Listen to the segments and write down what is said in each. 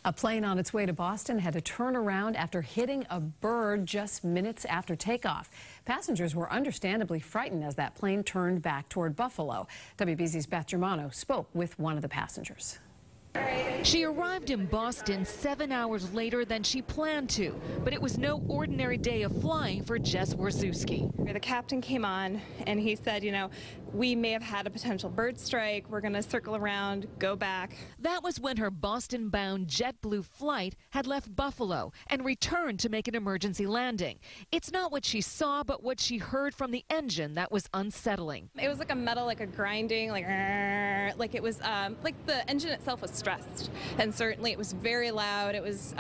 A plane on its way to Boston had to turn around after hitting a bird just minutes after takeoff. Passengers were understandably frightened as that plane turned back toward Buffalo. WBZ's Beth Germano spoke with one of the passengers. She arrived in Boston 7 hours later than she planned to, but it was no ordinary day of flying for Jess Warzewski. The captain came on and he said, we may have had a potential bird strike. We're going to circle around, go back. That was when her Boston-bound JetBlue flight had left Buffalo and returned to make an emergency landing. It's not what she saw, but what she heard from the engine that was unsettling. It was like a metal, like a grinding, like it was like the engine itself was stressed. And certainly it was very loud. It was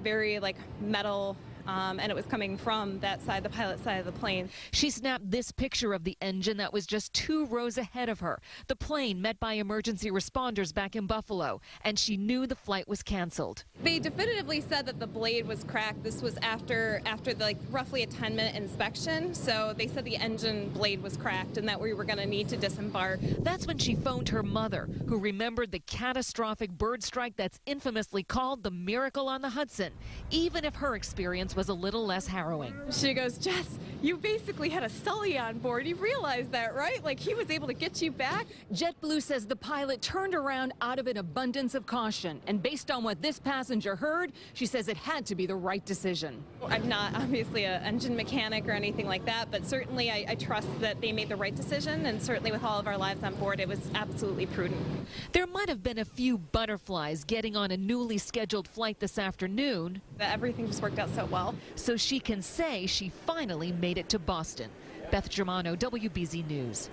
very like metal. And it was coming from that side, the pilot side of the plane. She snapped this picture of the engine that was just 2 rows ahead of her. The plane met by emergency responders back in Buffalo, and she knew the flight was canceled. They definitively said that the blade was cracked. This was after like roughly a 10-minute inspection. So they said the engine blade was cracked and that we were going to need to disembark. That's when she phoned her mother, who remembered the catastrophic bird strike that's infamously called the Miracle on the Hudson, even if her experience was a little less harrowing. She goes, Jess, you basically had a Sully on board. You realize that, right? Like he was able to get you back. JetBlue says the pilot turned around out of an abundance of caution. And based on what this passenger heard, she says it had to be the right decision. I'm not obviously an engine mechanic or anything like that, but certainly I trust that they made the right decision. And certainly with all of our lives on board, it was absolutely prudent. There might have been a few butterflies getting on a newly scheduled flight this afternoon. Everything just worked out so well. So she can say she finally made it to Boston. Beth Germano, WBZ News.